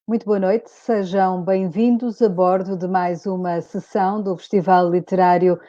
Muito boa noite, sejam bem-vindos a bordo de mais uma sessão do Festival Literário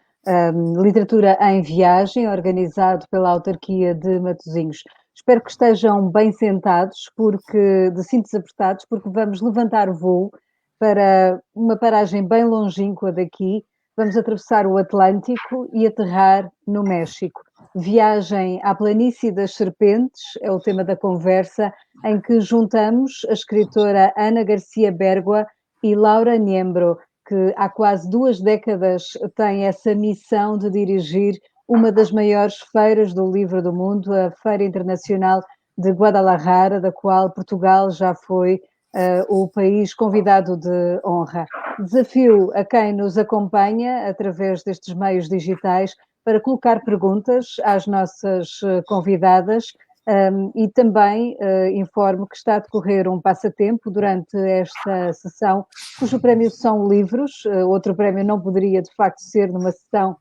Literatura em Viagem, organizado pela autarquia de Matosinhos. Espero que estejam bem sentados, de cintos apertados, porque vamos levantar o voo para uma paragem bem longínqua daqui. Vamos atravessar o Atlântico e aterrar no México. Viagem à Planície das Serpentes é o tema da conversa, em que juntamos a escritora Ana Garcia Bergua e Laura Niembro, que há quase 2 décadas tem essa missão de dirigir uma das maiores feiras do livro do mundo, a Feira Internacional de Guadalajara, da qual Portugal já foi o país convidado de honra. Desafio a quem nos acompanha através destes meios digitais para colocar perguntas às nossas convidadas. E também informo que está a decorrer um passatempo durante esta sessão, cujo prémio são livros. Outro prémio não poderia, de facto, ser numa sessão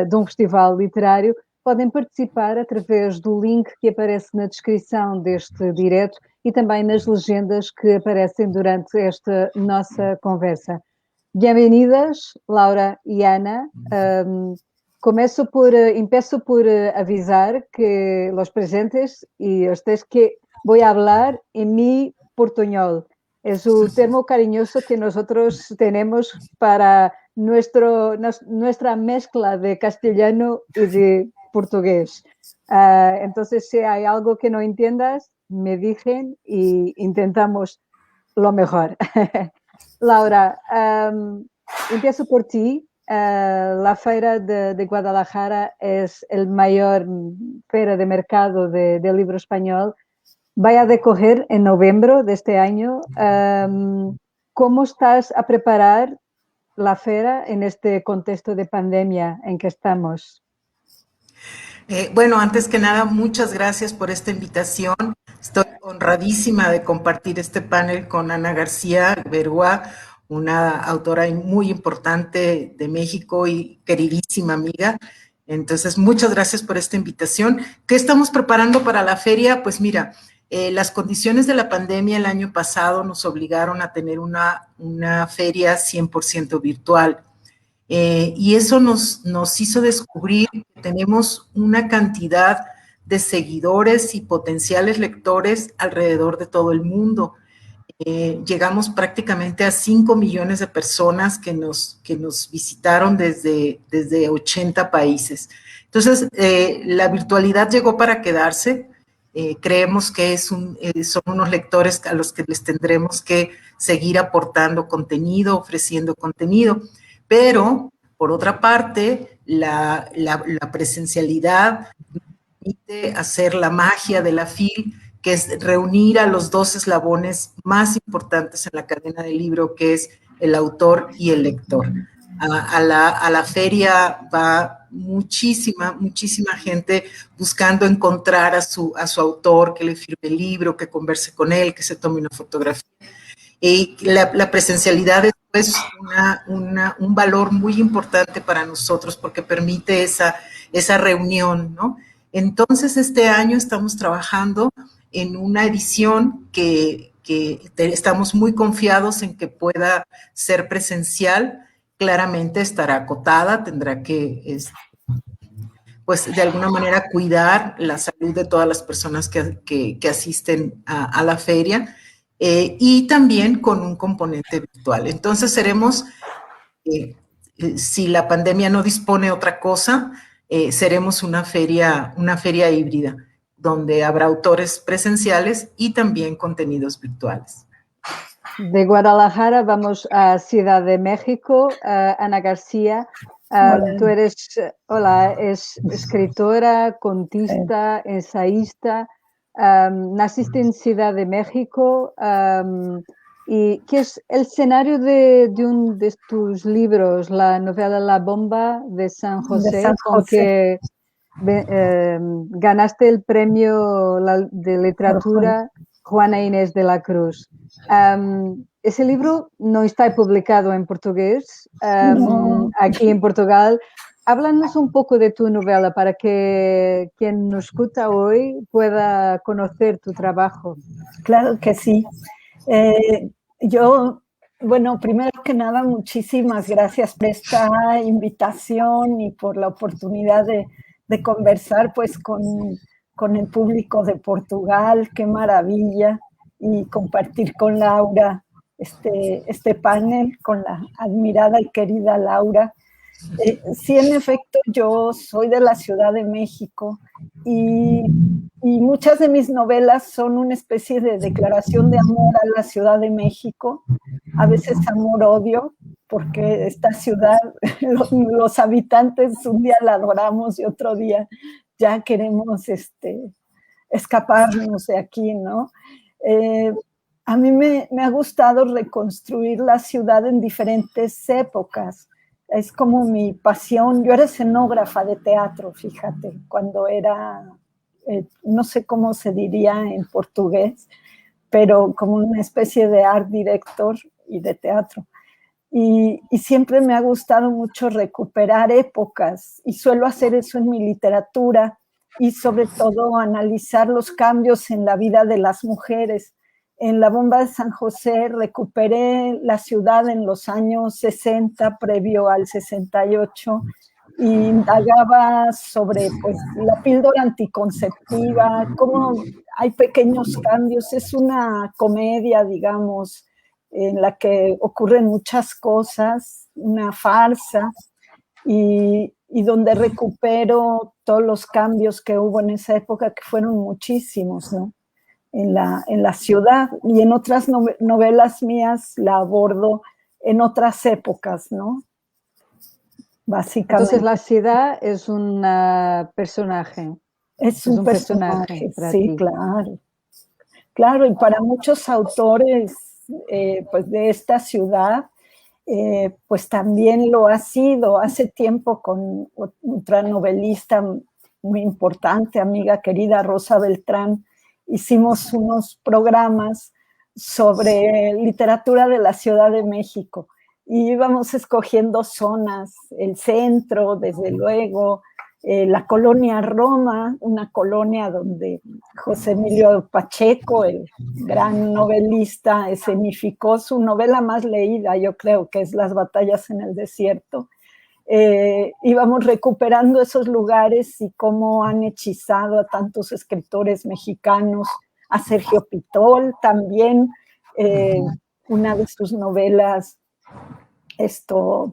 de um festival literário. Podem participar através do link que aparece na descrição deste direto e também nas legendas que aparecem durante esta nossa conversa. Bem-vindas, Laura y Ana. Empiezo por avisar que los presentes y ustedes que voy a hablar en mi portuñol. Es un termo cariñoso que nosotros tenemos para nuestra mezcla de castellano y de portugués. Entonces, si hay algo que no entiendas, me dicen y intentamos lo mejor. Laura, empiezo por ti. La Feira de Guadalajara es el mayor feira de mercado del libro español. Va a decorrer en noviembre de este año. ¿Cómo estás a preparar la feira en este contexto de pandemia en que estamos? Bueno, antes que nada, muchas gracias por esta invitación. Estoy honradísima de compartir este panel con Ana García Bergua, una autora muy importante de México y queridísima amiga. Entonces, muchas gracias por esta invitación. ¿Qué estamos preparando para la feria? Pues mira, las condiciones de la pandemia el año pasado nos obligaron a tener una feria 100% virtual. Y eso nos hizo descubrir que tenemos una cantidad de seguidores y potenciales lectores alrededor de todo el mundo. Llegamos prácticamente a 5 millones de personas que nos visitaron desde 80 países. Entonces, la virtualidad llegó para quedarse. Creemos que son unos lectores a los que les tendremos que seguir aportando contenido, ofreciendo contenido. Pero, por otra parte, la presencialidad permite hacer la magia de la FIL, que es reunir a los 2 eslabones más importantes en la cadena del libro, que es el autor y el lector. A la feria va muchísima gente buscando encontrar a su autor, que le firme el libro, que converse con él, que se tome una fotografía. Y la presencialidad es pues un valor muy importante para nosotros porque permite esa reunión, ¿no? Entonces, este año estamos trabajando en una edición que estamos muy confiados en que pueda ser presencial. Claramente estará acotada, tendrá que, pues, de alguna manera cuidar la salud de todas las personas que asisten a la feria. Y también con un componente virtual. Entonces seremos, si la pandemia no dispone otra cosa, seremos una feria híbrida, donde habrá autores presenciales y también contenidos virtuales. De Guadalajara vamos a Ciudad de México. Ana García, tú eres, es escritora, contista, ensayista. Naciste en Ciudad de México y ¿qué es el escenario de uno de tus libros, la novela La Bomba de San José, con que ganaste el premio de literatura Juana Inés de la Cruz? Ese libro no está publicado en portugués aquí en Portugal. Háblanos un poco de tu novela para que quien nos escucha hoy pueda conocer tu trabajo. Claro que sí. Yo, bueno, primero que nada, muchísimas gracias por esta invitación y por la oportunidad de conversar pues con el público de Portugal, qué maravilla, y compartir con Laura este panel, con la admirada y querida Laura. Sí, en efecto, yo soy de la Ciudad de México y muchas de mis novelas son una especie de declaración de amor a la Ciudad de México, a veces amor-odio, porque esta ciudad, los habitantes un día la adoramos y otro día ya queremos escaparnos de aquí, ¿no? A mí me ha gustado reconstruir la ciudad en diferentes épocas. Es como mi pasión. Yo era escenógrafa de teatro, fíjate, cuando era, no sé cómo se diría en portugués, pero como una especie de art director y de teatro. Y siempre me ha gustado mucho recuperar épocas y suelo hacer eso en mi literatura y sobre todo analizar los cambios en la vida de las mujeres. En La Bomba de San José recuperé la ciudad en los años 60, previo al 68, y indagaba sobre pues, la píldora anticonceptiva, cómo hay pequeños cambios. Es una comedia, digamos, en la que ocurren muchas cosas, una farsa, y donde recupero todos los cambios que hubo en esa época, que fueron muchísimos, ¿no? En la ciudad, y en otras novelas mías la abordo en otras épocas, ¿no? Básicamente. Entonces la ciudad es un personaje. Es un personaje, para sí, ti. claro. Claro, y para muchos autores pues de esta ciudad, pues también lo ha sido. Hace tiempo con otra novelista muy importante, amiga querida, Rosa Beltrán, hicimos unos programas sobre literatura de la Ciudad de México y íbamos escogiendo zonas, el centro, desde luego, la colonia Roma, una colonia donde José Emilio Pacheco, el gran novelista, escenificó su novela más leída, yo creo que es Las batallas en el desierto. Íbamos recuperando esos lugares y cómo han hechizado a tantos escritores mexicanos, a Sergio Pitol también, una de sus novelas,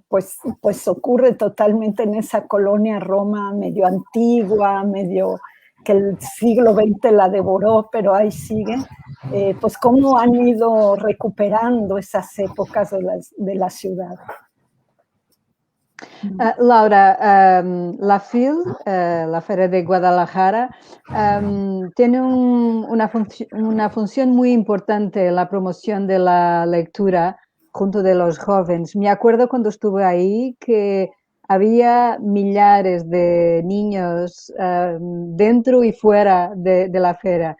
pues ocurre totalmente en esa colonia Roma medio antigua, medio que el siglo XX la devoró, pero ahí sigue. Pues cómo han ido recuperando esas épocas de la ciudad. Laura, la FIL, la Feria de Guadalajara, tiene una función muy importante en la promoción de la lectura junto de los jóvenes. Me acuerdo cuando estuve ahí que había millares de niños dentro y fuera de la feria.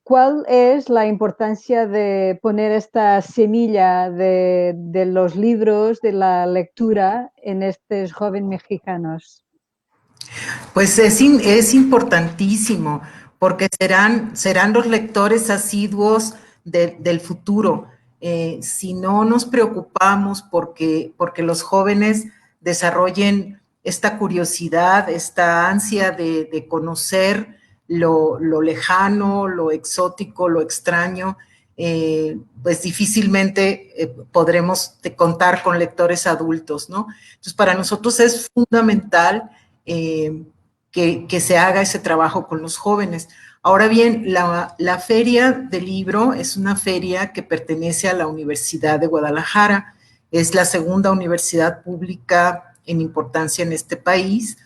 ¿Cuál es la importancia de poner esta semilla de los libros, de la lectura en estos jóvenes mexicanos? Pues es importantísimo, porque serán los lectores asiduos del futuro. Si no nos preocupamos porque los jóvenes desarrollen esta curiosidad, esta ansia de conocer lo lejano, lo exótico, lo extraño, pues difícilmente podremos contar con lectores adultos, ¿no? Entonces, para nosotros es fundamental que se haga ese trabajo con los jóvenes. Ahora bien, la Feria del Libro es una feria que pertenece a la Universidad de Guadalajara. Es la segunda universidad pública en importancia en este país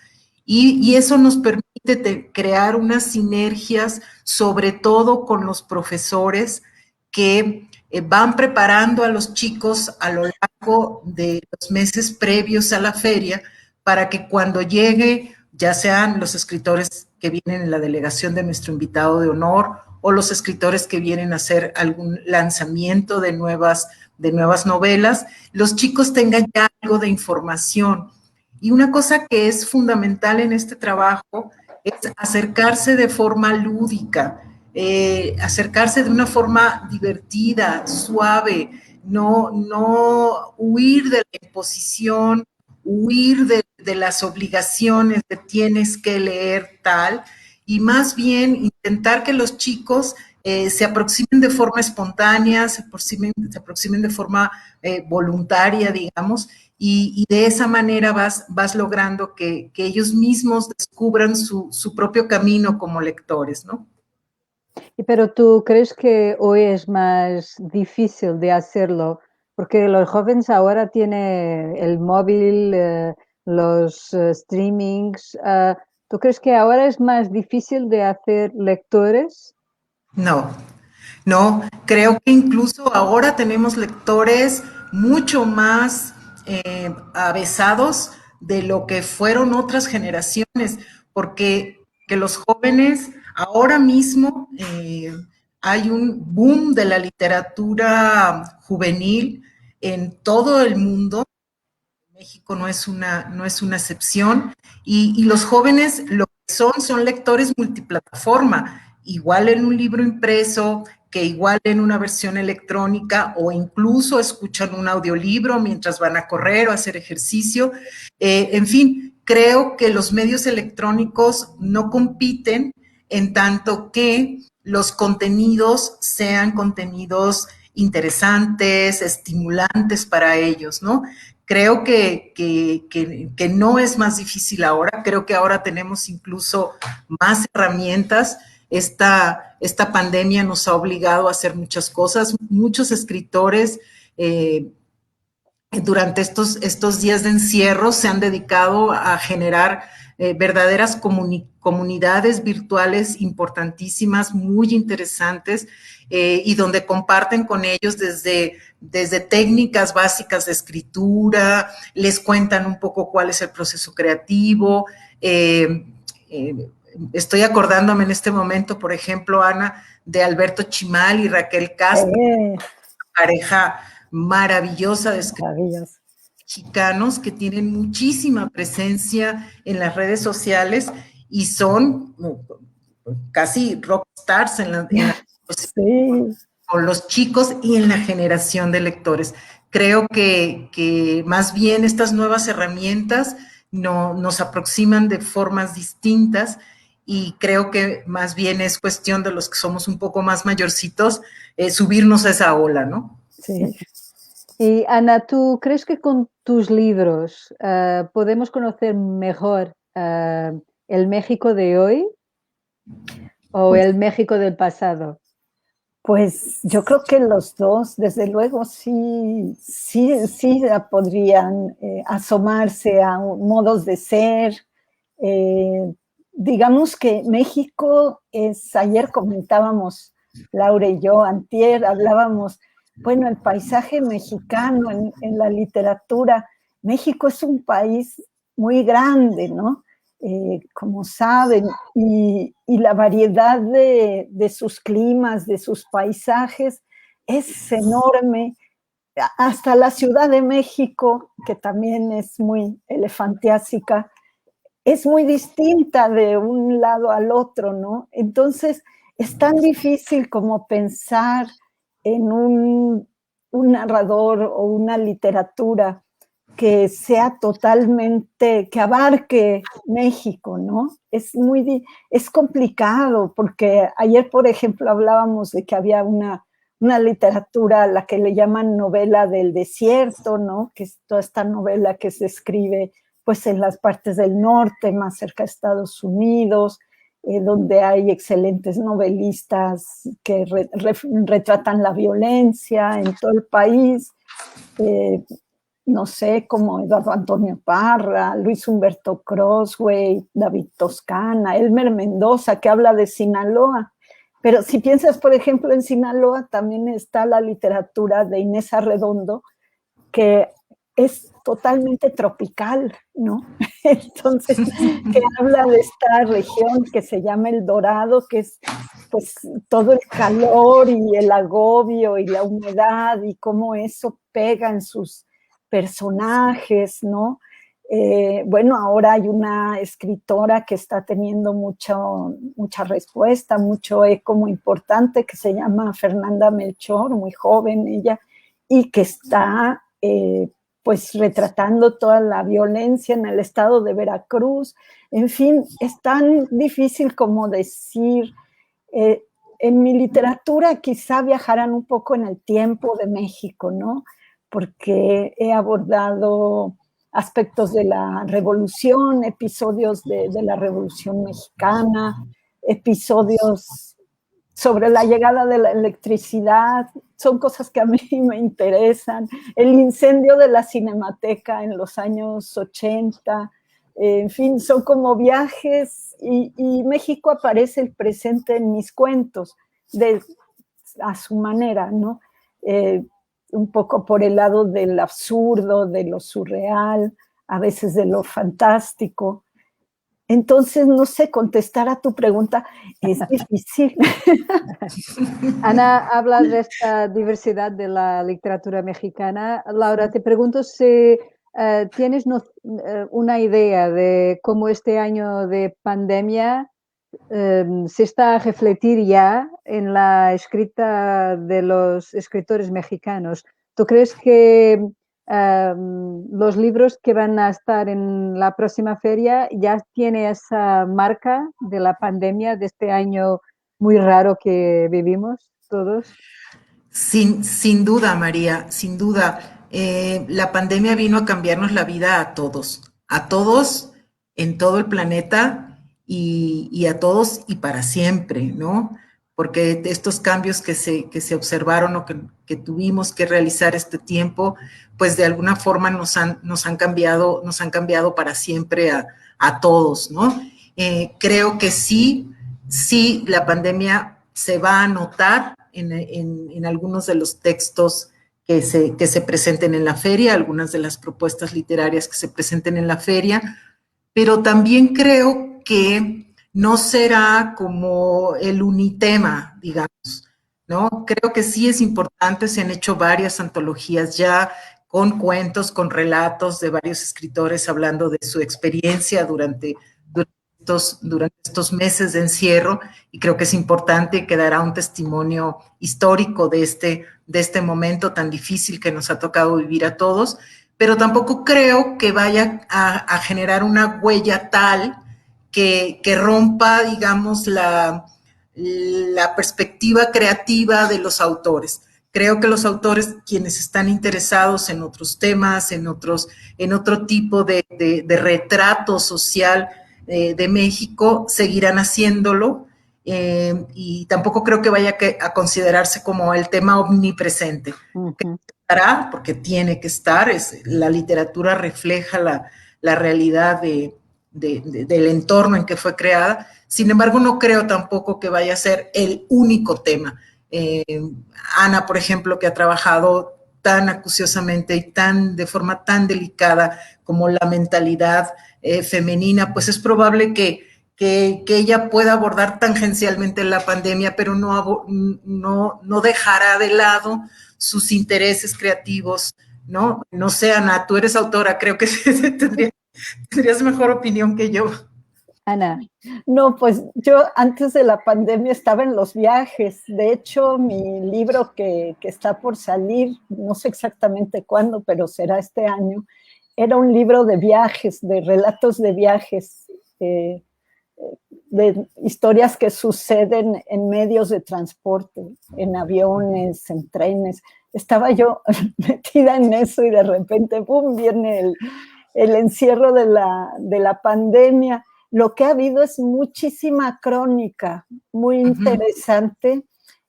y eso nos permite crear unas sinergias, sobre todo con los profesores que van preparando a los chicos a lo largo de los meses previos a la feria para que cuando llegue, ya sean los escritores que vienen en la delegación de nuestro invitado de honor o los escritores que vienen a hacer algún lanzamiento de nuevas novelas, los chicos tengan ya algo de información. Y una cosa que es fundamental en este trabajo es acercarse de forma lúdica. acercarse de una forma divertida, suave, no huir de la imposición, huir de las obligaciones de tienes que leer tal, y más bien intentar que los chicos se aproximen de forma espontánea, se aproximen de forma voluntaria, digamos, y de esa manera vas logrando que ellos mismos descubran su propio camino como lectores, ¿no? Pero ¿tú crees que hoy es más difícil de hacerlo? Porque los jóvenes ahora tienen el móvil, los streamings. ¿Tú crees que ahora es más difícil de hacer lectores? No, no, creo que incluso ahora tenemos lectores mucho más avesados de lo que fueron otras generaciones, porque que los jóvenes ahora mismo hay un boom de la literatura juvenil en todo el mundo. México no es una excepción, y los jóvenes lo que son lectores multiplataforma, igual en un libro impreso, que igual en una versión electrónica, o incluso escuchan un audiolibro mientras van a correr o a hacer ejercicio. En fin, creo que los medios electrónicos no compiten en tanto que los contenidos sean contenidos interesantes, estimulantes para ellos, ¿no? Creo que no es más difícil ahora, creo que ahora tenemos incluso más herramientas. Esta pandemia nos ha obligado a hacer muchas cosas. Muchos escritores durante estos días de encierro se han dedicado a generar verdaderas comunidades virtuales importantísimas, muy interesantes, y donde comparten con ellos desde técnicas básicas de escritura, les cuentan un poco cuál es el proceso creativo. Estoy acordándome en este momento, por ejemplo, Ana, de Alberto Chimal y Raquel Castro, pareja maravillosa de escritores mexicanos que tienen muchísima presencia en las redes sociales y son casi rockstars sí, con los chicos y en la generación de lectores. Creo que más bien estas nuevas herramientas nos aproximan de formas distintas, y creo que más bien es cuestión de los que somos un poco más mayorcitos subirnos a esa ola, ¿no? sí. Y Ana, ¿tú crees que con tus libros podemos conocer mejor el México de hoy o el México del pasado? Pues yo creo que los dos, desde luego, sí podrían asomarse a modos de ser. Digamos que México ayer comentábamos, Laura y yo, antier, hablábamos, bueno, el paisaje mexicano en la literatura. México es un país muy grande, ¿no? Como saben, y la variedad de sus climas, de sus paisajes, es enorme. Hasta la Ciudad de México, que también es muy elefantiásica, es muy distinta de un lado al otro, ¿no? Entonces, es tan difícil como pensar en un narrador o una literatura que sea totalmente, que abarque México, ¿no? Es complicado, porque ayer, por ejemplo, hablábamos de que había una literatura a la que le llaman novela del desierto, ¿no? Que es toda esta novela que se escribe pues en las partes del norte, más cerca de Estados Unidos, donde hay excelentes novelistas que retratan la violencia en todo el país. No sé, como Eduardo Antonio Parra, Luis Humberto Crosway, David Toscana, Elmer Mendoza, que habla de Sinaloa. Pero si piensas, por ejemplo, en Sinaloa, también está la literatura de Inés Arredondo, que es totalmente tropical, ¿no? Entonces, que habla de esta región que se llama El Dorado, que es pues todo el calor y el agobio y la humedad y cómo eso pega en sus personajes, ¿no? Bueno, ahora hay una escritora que está teniendo mucha respuesta, mucho eco muy importante, que se llama Fernanda Melchor, muy joven ella, y que está pues retratando toda la violencia en el estado de Veracruz. En fin, es tan difícil como decir, en mi literatura quizá viajaran un poco en el tiempo de México, ¿no? Porque he abordado aspectos de la revolución, episodios de la Revolución Mexicana, episodios sobre la llegada de la electricidad, son cosas que a mí me interesan, el incendio de la Cinemateca en los años 80, en fin, son como viajes y México aparece el presente en mis cuentos, a su manera, ¿no? Un poco por el lado del absurdo, de lo surreal, a veces de lo fantástico. Entonces, no sé, contestar a tu pregunta es difícil. Ana, hablas de esta diversidad de la literatura mexicana. Laura, te pregunto si tienes una idea de cómo este año de pandemia se está a refletir ya en la escrita de los escritores mexicanos. ¿Tú crees que los libros que van a estar en la próxima feria ya tiene esa marca de la pandemia de este año muy raro que vivimos todos? Sin duda, María, sin duda. La pandemia vino a cambiarnos la vida a todos en todo el planeta y a todos y para siempre, ¿no? Porque estos cambios que se observaron o que tuvimos que realizar este tiempo, pues de alguna forma nos han cambiado para siempre a todos, ¿no? Creo que sí, la pandemia se va a notar en algunos de los textos que se presenten en la feria, algunas de las propuestas literarias que se presenten en la feria, pero también creo que no será como el unitema, digamos, ¿no? Creo que sí es importante, se han hecho varias antologías ya con cuentos, con relatos de varios escritores hablando de su experiencia durante estos meses de encierro, y creo que es importante que dará un testimonio histórico de este momento tan difícil que nos ha tocado vivir a todos, pero tampoco creo que vaya a generar una huella tal que rompa, digamos, la perspectiva creativa de los autores. Creo que los autores, quienes están interesados en otros temas, en otro tipo de retrato social de México, seguirán haciéndolo, y tampoco creo que vaya a considerarse como el tema omnipresente. Uh-huh. Estará, porque tiene que estar, la literatura refleja la realidad del entorno en que fue creada. Sin embargo, no creo tampoco que vaya a ser el único tema. Ana, por ejemplo, que ha trabajado tan acuciosamente y de forma tan delicada como la mentalidad femenina, pues es probable que ella pueda abordar tangencialmente la pandemia, pero no dejará de lado sus intereses creativos, ¿no? No sé, Ana, tú eres autora, creo que tendrías mejor opinión que yo. Ana. No, pues yo antes de la pandemia estaba en los viajes. De hecho, mi libro que está por salir, no sé exactamente cuándo, pero será este año, era un libro de viajes, de relatos de viajes, de historias que suceden en medios de transporte, en aviones, en trenes. Estaba yo metida en eso y de repente, ¡pum!, viene el encierro de la pandemia. Lo que ha habido es muchísima crónica, muy interesante.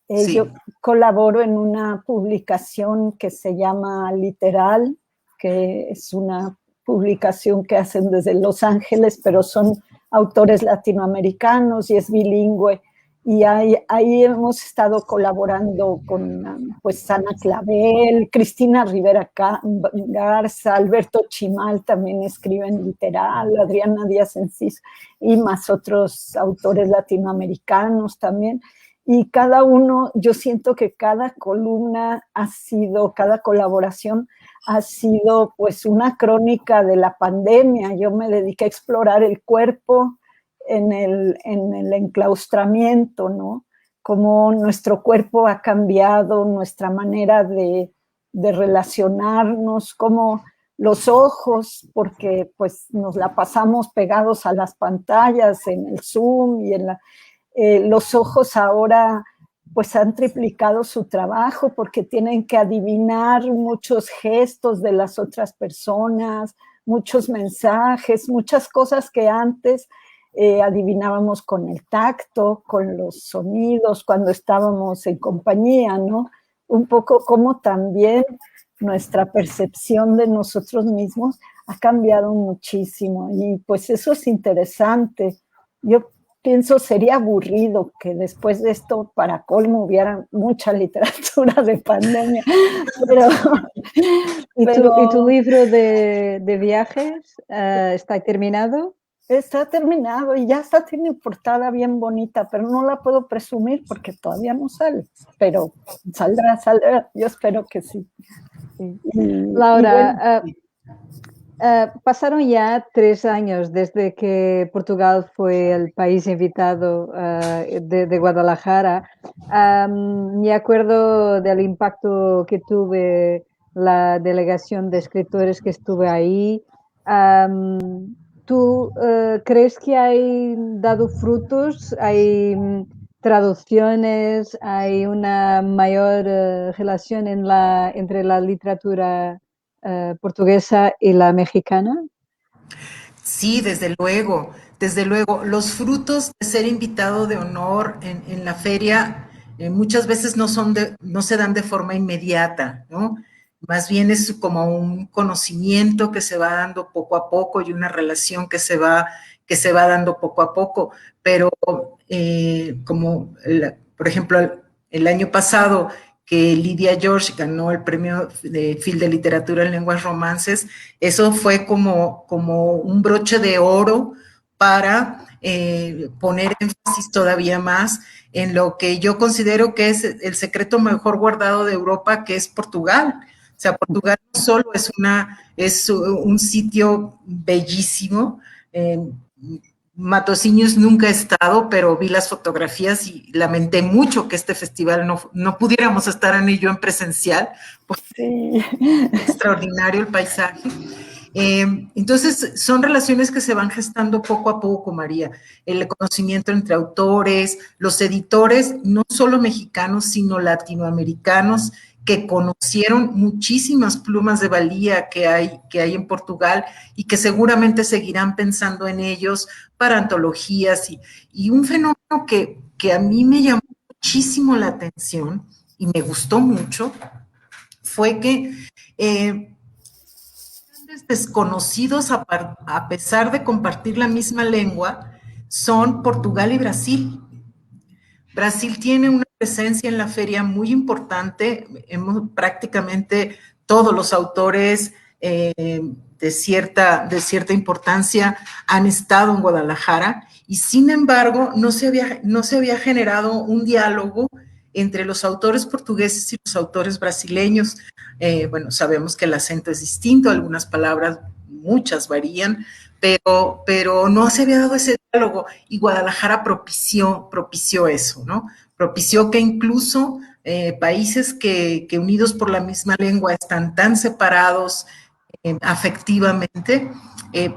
Sí. Yo colaboro en una publicación que se llama Literal, que es una publicación que hacen desde Los Ángeles, pero son autores latinoamericanos y es bilingüe. Y ahí hemos estado colaborando con pues Ana Clavel, Cristina Rivera Garza, Alberto Chimal también escribe en Literal, Adriana Díaz Enciso y más otros autores latinoamericanos también. Y cada uno, yo siento que cada columna cada colaboración ha sido pues una crónica de la pandemia. Yo me dediqué a explorar el cuerpo en el enclaustramiento, ¿no? Cómo nuestro cuerpo ha cambiado, nuestra manera de relacionarnos, cómo los ojos, porque pues nos la pasamos pegados a las pantallas, en el Zoom y los ojos ahora pues han triplicado su trabajo porque tienen que adivinar muchos gestos de las otras personas, muchos mensajes, muchas cosas que antes adivinábamos con el tacto, con los sonidos, cuando estábamos en compañía, ¿no? Un poco como también nuestra percepción de nosotros mismos ha cambiado muchísimo y pues eso es interesante. Yo pienso sería aburrido que después de esto, para colmo, hubiera mucha literatura de pandemia. Pero, ¿Y tu libro de viajes está terminado? Está terminado y ya está, tiene portada bien bonita, pero no la puedo presumir porque todavía no sale. Pero saldrá, yo espero que sí. Laura, pasaron ya 3 años desde que Portugal fue el país invitado de Guadalajara. Me acuerdo del impacto que tuve la delegación de escritores que estuve ahí. ¿Tú crees que hay dado frutos? ¿Hay traducciones? ¿Hay una mayor relación entre la literatura portuguesa y la mexicana? Sí, desde luego, desde luego. Los frutos de ser invitado de honor en la feria muchas veces no se dan de forma inmediata, ¿no? Más bien es como un conocimiento que se va dando poco a poco y una relación que se va dando poco a poco. Pero por ejemplo, el año pasado que Lydia George ganó el premio de Phil de Literatura en Lenguas Romances, eso fue como un broche de oro para poner énfasis todavía más en lo que yo considero que es el secreto mejor guardado de Europa, que es Portugal. O sea, Portugal no solo es un sitio bellísimo. Matosinhos nunca he estado, pero vi las fotografías y lamenté mucho que este festival no pudiéramos estar en ello en presencial, porque sí. Es extraordinario el paisaje. Entonces, son relaciones que se van gestando poco a poco, María. El conocimiento entre autores, los editores, no solo mexicanos, sino latinoamericanos, que conocieron muchísimas plumas de valía que hay en Portugal y que seguramente seguirán pensando en ellos para antologías. Y un fenómeno que a mí me llamó muchísimo la atención y me gustó mucho fue que desconocidos a pesar de compartir la misma lengua son Portugal y Brasil. Brasil tiene una presencia en la feria muy importante. Prácticamente todos los autores de cierta importancia han estado en Guadalajara y sin embargo no se había generado un diálogo entre los autores portugueses y los autores brasileños. Bueno, sabemos que el acento es distinto, algunas palabras, muchas varían, pero no se había dado ese diálogo y Guadalajara propició eso, ¿no? Propició que incluso países que unidos por la misma lengua están tan separados afectivamente,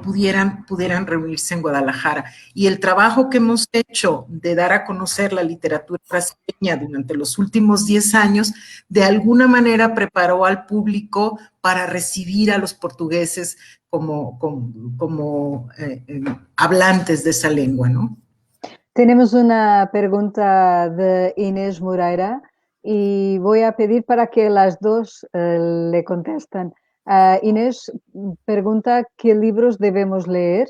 pudieran reunirse en Guadalajara. Y el trabajo que hemos hecho de dar a conocer la literatura brasileña durante los últimos 10 años, de alguna manera preparó al público para recibir a los portugueses como hablantes de esa lengua, ¿no? Tenemos una pregunta de Inés Moreira y voy a pedir para que las dos le contesten. Inés pregunta qué libros debemos leer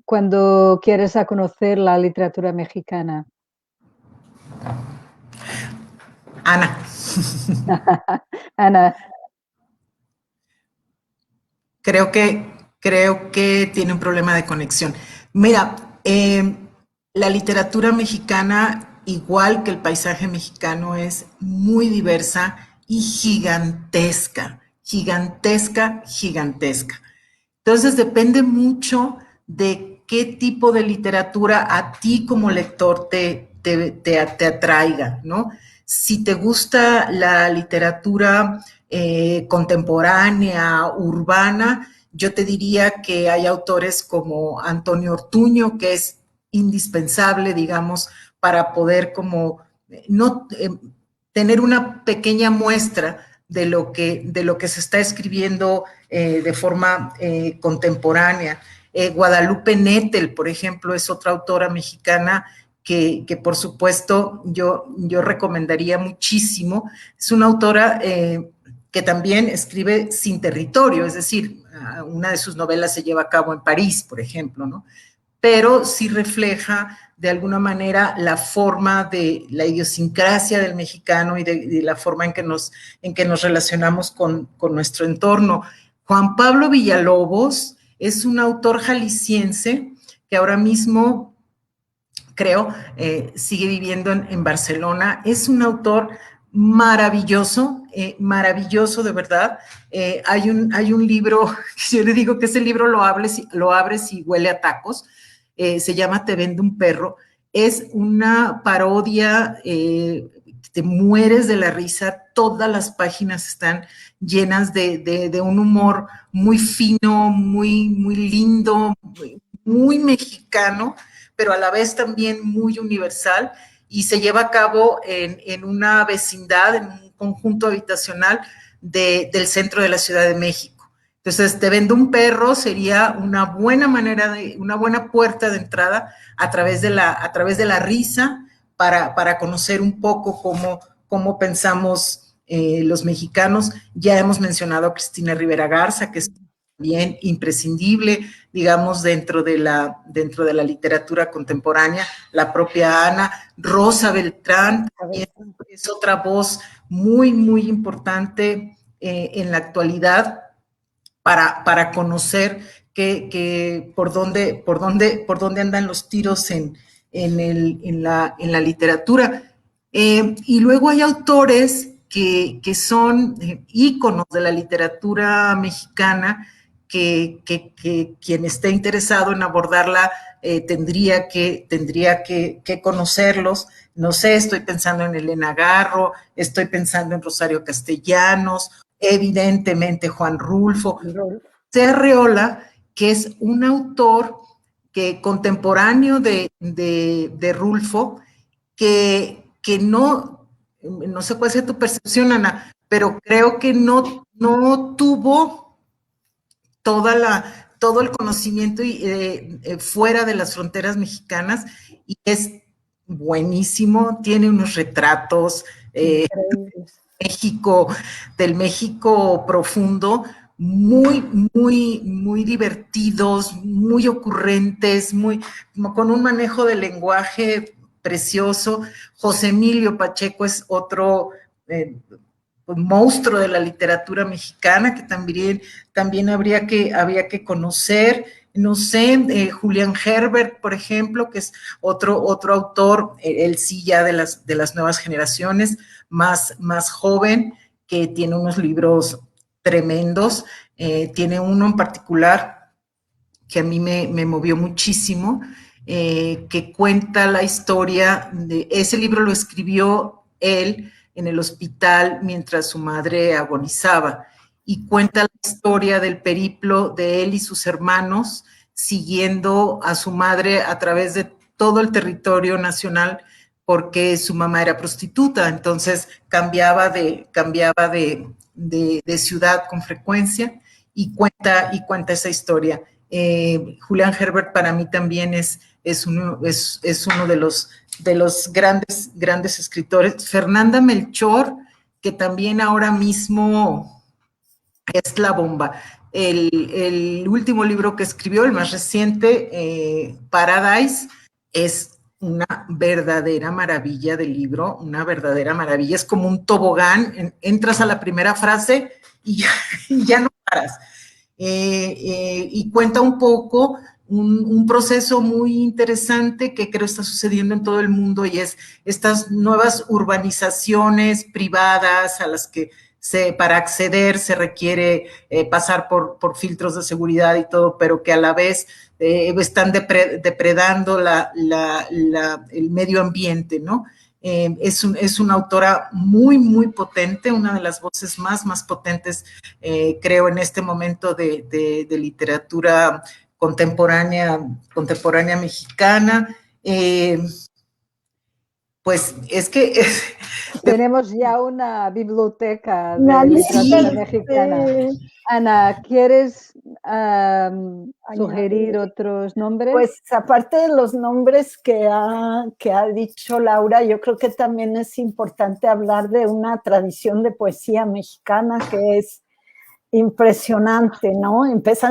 cuando quieres a conocer la literatura mexicana. Ana. Ana. Creo que tiene un problema de conexión. Mira, la literatura mexicana, igual que el paisaje mexicano, es muy diversa y gigantesca, gigantesca, gigantesca. Entonces depende mucho de qué tipo de literatura a ti como lector te atraiga, ¿no? Si te gusta la literatura contemporánea, urbana, yo te diría que hay autores como Antonio Ortuño, que es indispensable, digamos, para poder como no tener una pequeña muestra de lo que se está escribiendo de forma contemporánea. Guadalupe Nettel, por ejemplo, es otra autora mexicana que por supuesto yo recomendaría muchísimo. Es una autora que también escribe sin territorio, es decir, una de sus novelas se lleva a cabo en París, por ejemplo, ¿no? Pero sí refleja de alguna manera la forma de la idiosincrasia del mexicano y de la forma en que nos relacionamos con nuestro entorno. Juan Pablo Villalobos es un autor jalisciense que ahora mismo, creo, sigue viviendo en Barcelona. Es un autor maravilloso, maravilloso de verdad. Hay un libro, yo le digo que ese libro lo abres y huele a tacos. Se llama Te vende un perro. Es una parodia, te mueres de la risa, todas las páginas están llenas de un humor muy fino, muy lindo, muy mexicano, pero a la vez también muy universal, y se lleva a cabo en una vecindad, en un conjunto habitacional del centro de la Ciudad de México. Entonces, Te vendo un perro sería una buena manera, una buena puerta de entrada a través de la risa para conocer un poco cómo pensamos los mexicanos. Ya hemos mencionado a Cristina Rivera Garza, que es bien imprescindible, digamos, dentro de la literatura contemporánea. La propia Ana. Rosa Beltrán es otra voz muy importante en la actualidad para conocer por dónde andan los tiros en la literatura. Y luego hay autores que son íconos de la literatura mexicana, que quien esté interesado en abordarla tendría que conocerlos. No sé, estoy pensando en Elena Garro, estoy pensando en Rosario Castellanos, evidentemente Juan Rulfo. José Arreola, que es un autor contemporáneo de Rulfo, que no sé cuál sea tu percepción, Ana, pero creo que no tuvo todo el conocimiento fuera de las fronteras mexicanas, y es buenísimo, tiene unos retratos del México profundo, muy divertidos, muy ocurrentes, con un manejo del lenguaje precioso. José Emilio Pacheco es otro monstruo de la literatura mexicana que también habría que conocer. No sé, Julián Herbert, por ejemplo, que es otro autor, él sí ya de las nuevas generaciones, más joven, que tiene unos libros tremendos. Tiene uno en particular que a mí me movió muchísimo, que cuenta la historia ese libro lo escribió él en el hospital mientras su madre agonizaba, y cuenta la historia del periplo de él y sus hermanos siguiendo a su madre a través de todo el territorio nacional, porque su mamá era prostituta, entonces cambiaba de ciudad con frecuencia, y cuenta esa historia. Julián Herbert para mí también es uno de los grandes escritores. Fernanda Melchor, que también ahora mismo es la bomba. El último libro que escribió, el más reciente, Paradise, es una verdadera maravilla de libro, una verdadera maravilla. Es como un tobogán, entras a la primera frase y ya no paras. Y cuenta un poco un proceso muy interesante que creo está sucediendo en todo el mundo, y es estas nuevas urbanizaciones privadas a las que para acceder se requiere pasar por filtros de seguridad y todo, pero que a la vez están depredando el medio ambiente, ¿no? Es una autora muy, muy potente, una de las voces más potentes, creo, en este momento de literatura contemporánea mexicana. Pues es que... Tenemos ya una biblioteca de Nadie literatura Sí. mexicana. Ana, ¿quieres sugerir otros nombres? Pues aparte de los nombres que ha dicho Laura, yo creo que también es importante hablar de una tradición de poesía mexicana que es impresionante, ¿no?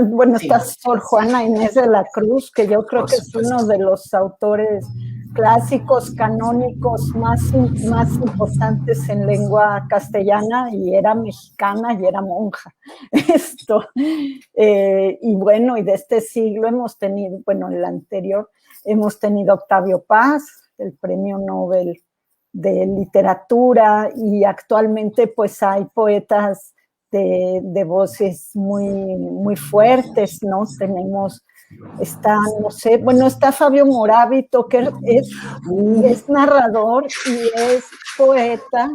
Bueno, Sí. está Sor Juana Inés de la Cruz, que yo creo Por que es supuesto. uno de los autores clásicos, canónicos más importantes en lengua castellana, y era mexicana y era monja. Y bueno, y de este siglo hemos tenido, bueno, el anterior, hemos tenido Octavio Paz, el premio Nobel de literatura, y actualmente pues hay poetas de voces muy fuertes, ¿no? Está Fabio Moravito, que es narrador y es poeta,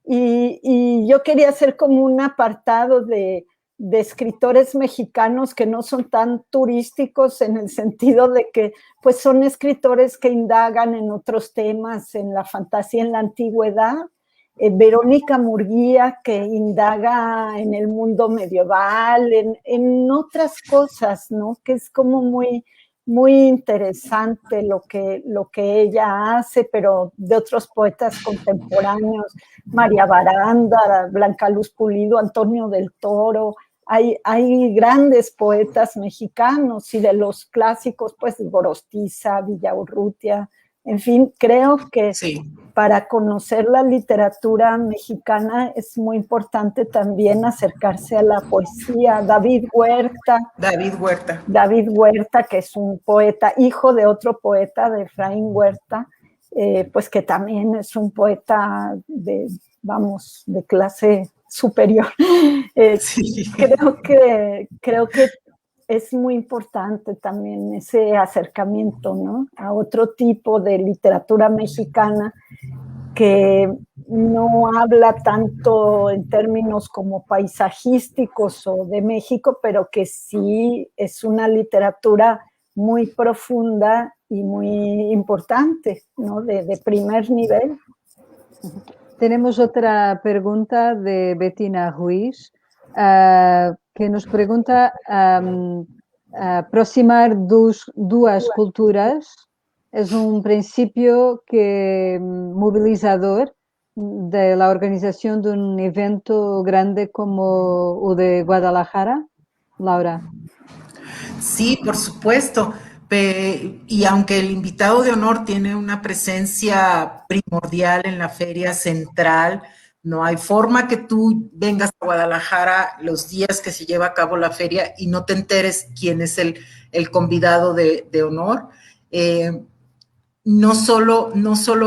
y yo quería hacer como un apartado de escritores mexicanos que no son tan turísticos, en el sentido de que pues son escritores que indagan en otros temas, en la fantasía, en la antigüedad. Verónica Murguía, que indaga en el mundo medieval, en otras cosas, ¿no? Que es como muy interesante lo que ella hace, pero de otros poetas contemporáneos, María Baranda, Blanca Luz Pulido, Antonio del Toro. Hay grandes poetas mexicanos, y de los clásicos, pues Gorostiza, Villaurrutia, en fin, creo que Sí. Para conocer la literatura mexicana es muy importante también acercarse a la poesía. David Huerta, que es un poeta, hijo de otro poeta, de Efraín Huerta, pues que también es un poeta de clase superior. Sí. Creo que es muy importante también ese acercamiento, ¿no?, a otro tipo de literatura mexicana que no habla tanto en términos como paisajísticos o de México, pero que sí es una literatura muy profunda y muy importante, ¿no?, de primer nivel. Tenemos otra pregunta de Bettina Ruiz, que nos pregunta aproximar duas culturas es un principio movilizador de la organización de un evento grande como el de Guadalajara, Laura. Sí, por supuesto. Y aunque el invitado de honor tiene una presencia primordial en la feria central, no hay forma que tú vengas a Guadalajara los días que se lleva a cabo la feria y no te enteres quién es el convidado de honor. No solo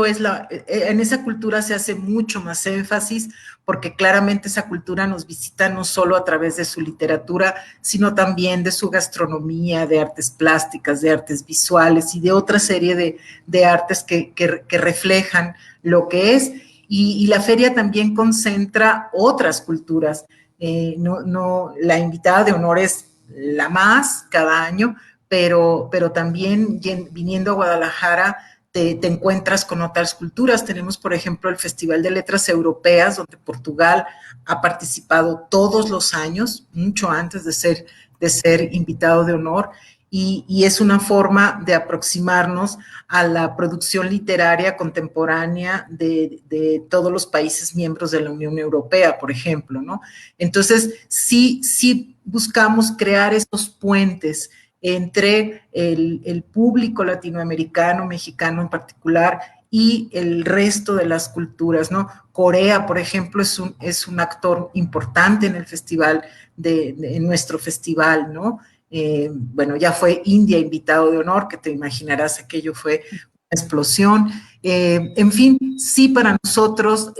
es en esa cultura se hace mucho más énfasis, porque claramente esa cultura nos visita no solo a través de su literatura, sino también de su gastronomía, de artes plásticas, de artes visuales y de otra serie de artes que reflejan lo que es. Y la feria también concentra otras culturas. La invitada de honor es la más cada año, pero también viniendo a Guadalajara te encuentras con otras culturas. Tenemos, por ejemplo, el Festival de Letras Europeas, donde Portugal ha participado todos los años, mucho antes de ser invitado de honor, y es una forma de aproximarnos a la producción literaria contemporánea de todos los países miembros de la Unión Europea, por ejemplo, ¿no? Entonces, sí buscamos crear estos puentes entre el público latinoamericano, mexicano en particular, y el resto de las culturas, ¿no? Corea, por ejemplo, es un actor importante en el festival, en nuestro festival, ¿no? bueno, ya fue India invitado de honor, que te imaginarás, aquello fue una explosión. En fin, sí, para nosotros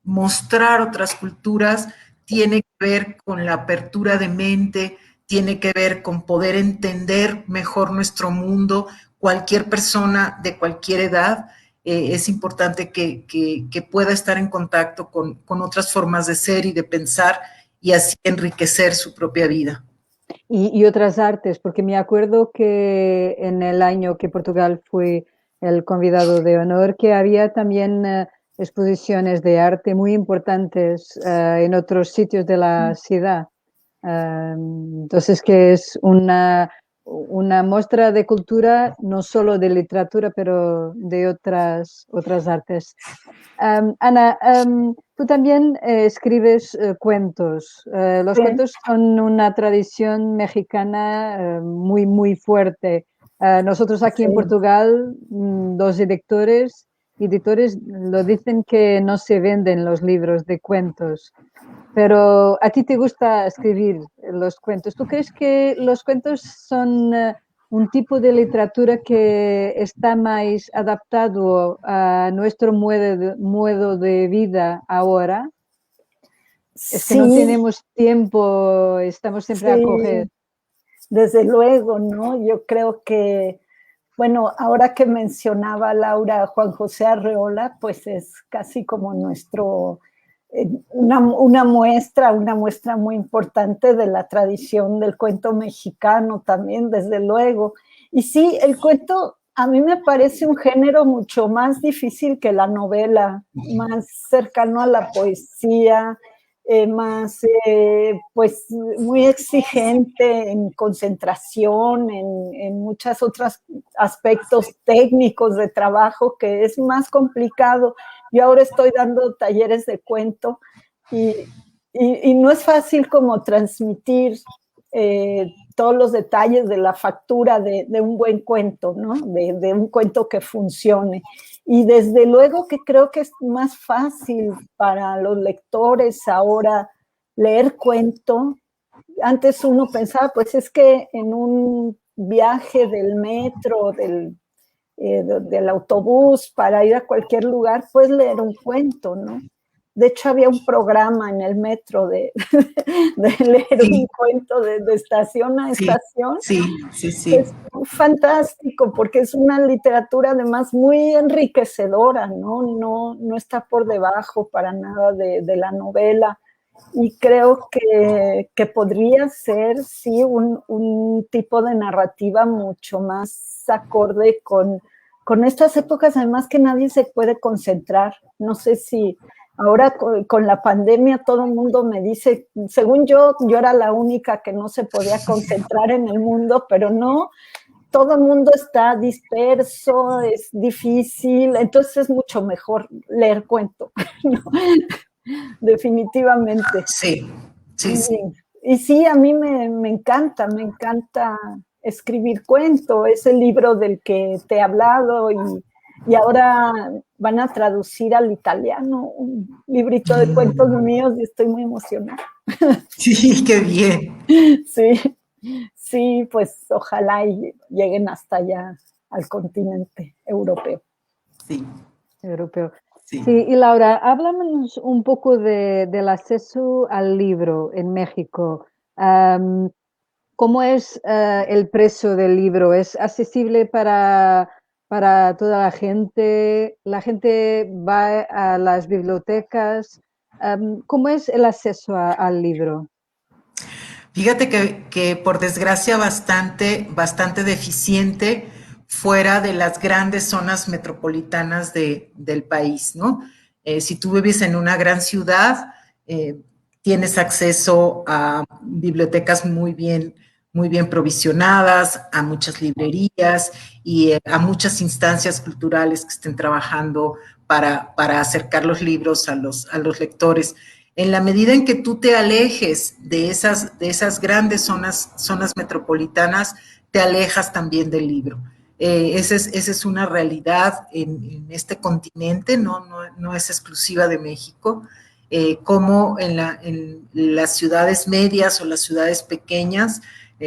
mostrar otras culturas tiene que ver con la apertura de mente, tiene que ver con poder entender mejor nuestro mundo. Cualquier persona de cualquier edad es importante que pueda estar en contacto con otras formas de ser y de pensar y así enriquecer su propia vida. Y otras artes, porque me acuerdo que en el año que Portugal fue el convidado de honor, que había también exposiciones de arte muy importantes en otros sitios de la ciudad. Entonces, que es una muestra de cultura, no solo de literatura, pero de otras artes. Ana, tú también escribes cuentos. Los Sí, cuentos son una tradición mexicana muy, muy fuerte. Nosotros aquí en sí. Portugal, los editores lo dicen que no se venden los libros de cuentos, pero a ti te gusta escribir los cuentos. ¿Tú crees que los cuentos son un tipo de literatura que está más adaptado a nuestro modo de vida ahora? Es que no Sí, tenemos tiempo, estamos siempre a correr. sí, desde luego, ¿no? Yo creo que, bueno, ahora que mencionaba Laura a Juan José Arreola, pues es casi como nuestro, una muestra muy importante de la tradición del cuento mexicano también, desde luego. Y sí, el cuento a mí me parece un género mucho más difícil que la novela, más cercano a la poesía, más, pues, muy exigente en concentración, en muchos otros aspectos técnicos de trabajo, que es más complicado. Yo ahora estoy dando talleres de cuento y no es fácil como transmitir todos los detalles de la factura de un buen cuento, ¿no? De un cuento que funcione. Y desde luego que creo que es más fácil para los lectores ahora leer cuento. Antes uno pensaba, pues es que en un viaje del metro, del autobús, para ir a cualquier lugar, puedes leer un cuento, ¿no? De hecho, había un programa en el metro de leer un Sí, cuento de estación a sí, estación. sí, sí, Es sí. fantástico porque es una literatura además muy enriquecedora, ¿no? No está por debajo para nada de la novela. Y creo que podría ser, sí, un tipo de narrativa mucho más acorde con estas épocas, además que nadie se puede concentrar. No sé si ahora con la pandemia todo el mundo me dice, según yo era la única que no se podía concentrar en el mundo, pero no, todo el mundo está disperso, es difícil, entonces es mucho mejor leer cuento, ¿no? Definitivamente. Sí, sí, Y, sí. y sí, a mí me encanta escribir cuento, es el libro del que te he hablado y ahora van a traducir al italiano un librito de cuentos míos y estoy muy emocionada. Sí, qué bien. Sí, sí, pues ojalá y lleguen hasta allá al continente europeo. Sí, Europeo. sí. Sí, y Laura, háblanos un poco del acceso al libro en México. Am, ¿Cómo es el precio del libro? ¿Es accesible para toda la gente? ¿La gente va a las bibliotecas? ¿Cómo es el acceso al libro? Fíjate que por desgracia bastante deficiente fuera de las grandes zonas metropolitanas del país, ¿no? Si tú vives en una gran ciudad, tienes acceso a bibliotecas muy bien provisionadas, a muchas librerías y a muchas instancias culturales que estén trabajando para acercar los libros a los lectores. En la medida en que tú te alejes de esas grandes zonas metropolitanas, te alejas también del libro. Esa es una realidad en este continente, no es exclusiva de México. cómo en las ciudades medias o las ciudades pequeñas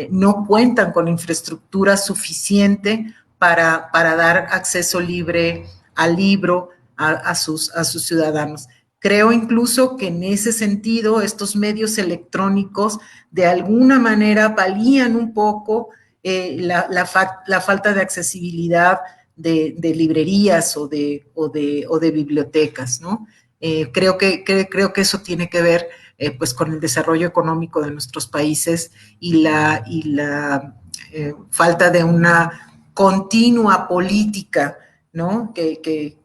no cuentan con infraestructura suficiente para dar acceso libre al libro a sus ciudadanos. Creo incluso que en ese sentido estos medios electrónicos de alguna manera palían un poco la falta de accesibilidad de librerías o de bibliotecas, ¿no? Creo que eso tiene que ver pues con el desarrollo económico de nuestros países y la falta de una continua política, ¿no? Que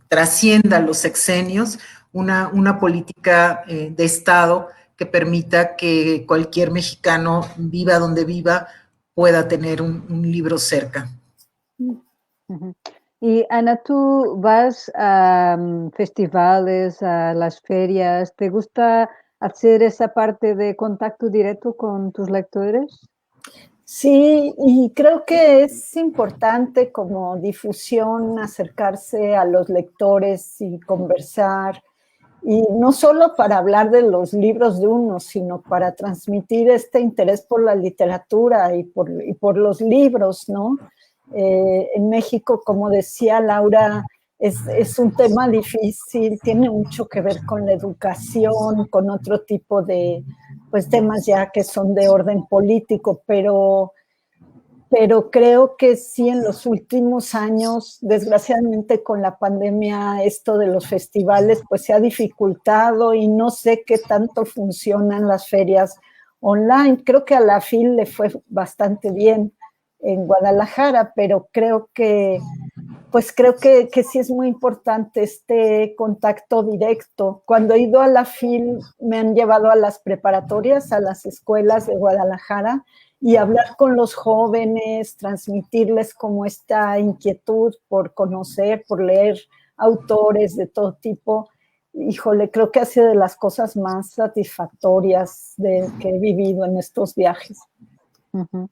trascienda los sexenios, una política de Estado que permita que cualquier mexicano, viva donde viva, pueda tener un libro cerca. Y Ana, ¿tú vas a festivales, a las ferias? ¿Te gusta hacer esa parte de contacto directo con tus lectores? Sí, y creo que es importante como difusión acercarse a los lectores y conversar, y no solo para hablar de los libros de uno, sino para transmitir este interés por la literatura y por los libros, ¿no? En México, como decía Laura, es un tema difícil, tiene mucho que ver con la educación, con otro tipo de pues, temas ya que son de orden político, pero creo que sí, en los últimos años, desgraciadamente con la pandemia, esto de los festivales pues se ha dificultado y no sé qué tanto funcionan las ferias online. Creo que a la FIL le fue bastante bien en Guadalajara, pero creo que sí es muy importante este contacto directo. Cuando he ido a la FIL, me han llevado a las preparatorias, a las escuelas de Guadalajara, y hablar con los jóvenes, transmitirles como esta inquietud por conocer, por leer autores de todo tipo. Híjole, creo que ha sido de las cosas más satisfactorias que he vivido en estos viajes. Uh-huh.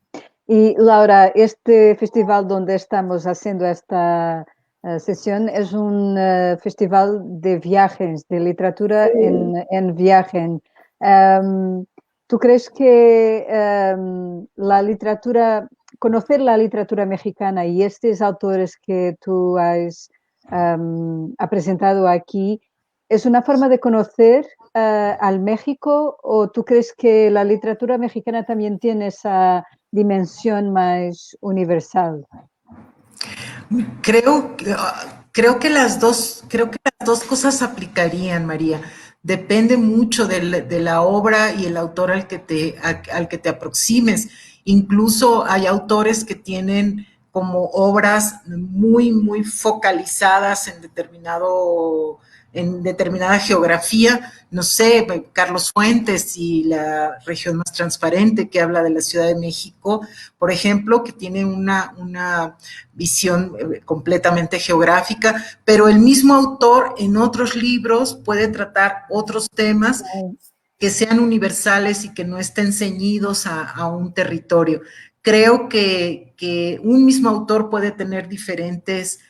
Y Laura, este festival donde estamos haciendo esta sesión es un festival de viajes, de literatura Sí. en viaje. ¿Tú crees que la literatura, conocer la literatura mexicana y estos autores que tú has presentado aquí, es una forma de conocer al México, o tú crees que la literatura mexicana también tiene esa dimensión más universal? Creo que las dos cosas aplicarían, María. Depende mucho de la obra y el autor al que te aproximes. Incluso hay autores que tienen como obras muy, muy focalizadas en determinada geografía, no sé, Carlos Fuentes y la región más transparente, que habla de la Ciudad de México, por ejemplo, que tiene una visión completamente geográfica, pero el mismo autor en otros libros puede tratar otros temas que sean universales y que no estén ceñidos a un territorio. Creo que un mismo autor puede tener diferentes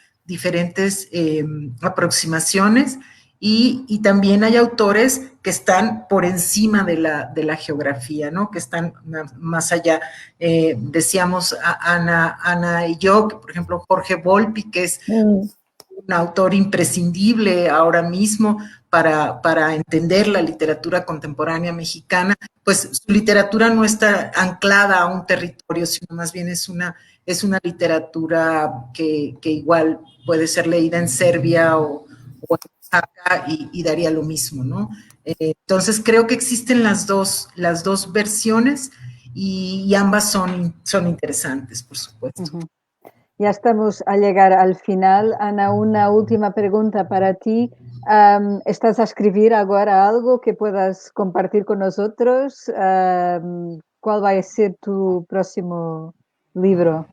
aproximaciones, y también hay autores que están por encima de la geografía, ¿no? Que están más allá. Decíamos Ana y yo, que por ejemplo Jorge Volpi, que es un autor imprescindible ahora mismo para entender la literatura contemporánea mexicana, pues su literatura no está anclada a un territorio, sino más bien es una literatura que igual puede ser leída en Serbia o en Oaxaca y daría lo mismo, ¿no? Entonces creo que existen las dos versiones, y ambas son interesantes, por supuesto. Uh-huh. Ya estamos a llegar al final. Ana, una última pregunta para ti. ¿Estás a escribir ahora algo que puedas compartir con nosotros? ¿Cuál va a ser tu próximo libro?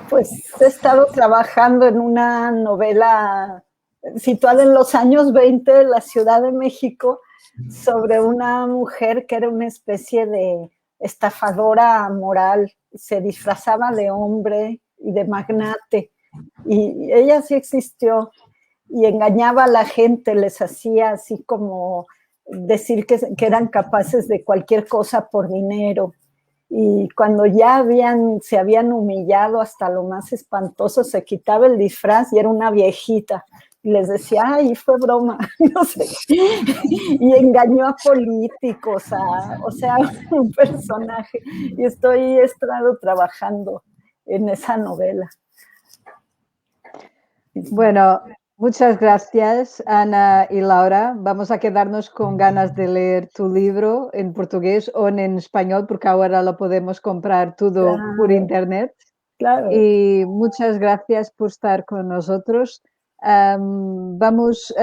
Pues he estado trabajando en una novela situada en los años 20 de la Ciudad de México, sobre una mujer que era una especie de estafadora moral, se disfrazaba de hombre y de magnate, y ella sí existió y engañaba a la gente, les hacía así como decir que eran capaces de cualquier cosa por dinero. Y cuando ya se habían humillado hasta lo más espantoso, se quitaba el disfraz y era una viejita. Y les decía, ay, fue broma, no sé. Y engañó a políticos, o sea, un personaje. Y he estado trabajando en esa novela. Bueno, muchas gracias, Ana y Laura. Vamos a quedarnos con ganas de leer tu libro en portugués o en español, porque ahora lo podemos comprar todo por internet. Claro. Y muchas gracias por estar con nosotros. Vamos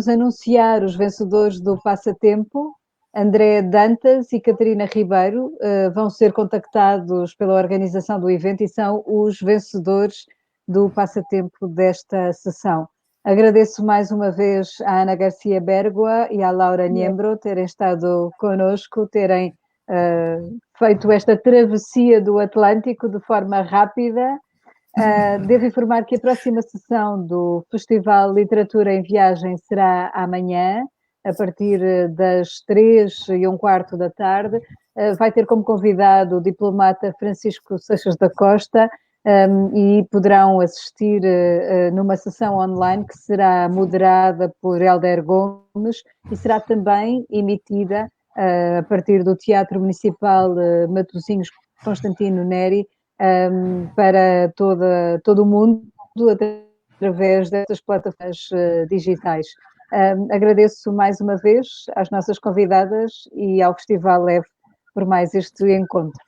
anunciar os vencedores do Passatempo. André Dantas e Catarina Ribeiro vão ser contactados pela organização do evento e são os vencedores do Passatempo desta sessão. Agradeço mais uma vez à Ana Garcia Bergua e à Laura Niembro terem estado connosco, terem feito esta travessia do Atlântico de forma rápida. Devo informar que a próxima sessão do Festival Literatura em Viagem será amanhã, a partir das 15h15 da tarde. Vai ter como convidado o diplomata Francisco Seixas da Costa e poderão assistir numa sessão online que será moderada por Helder Gomes e será também emitida a partir do Teatro Municipal Matosinhos Constantino Neri para todo o mundo através destas plataformas digitais. Agradeço mais uma vez às nossas convidadas e ao Festival Leve por mais este encontro.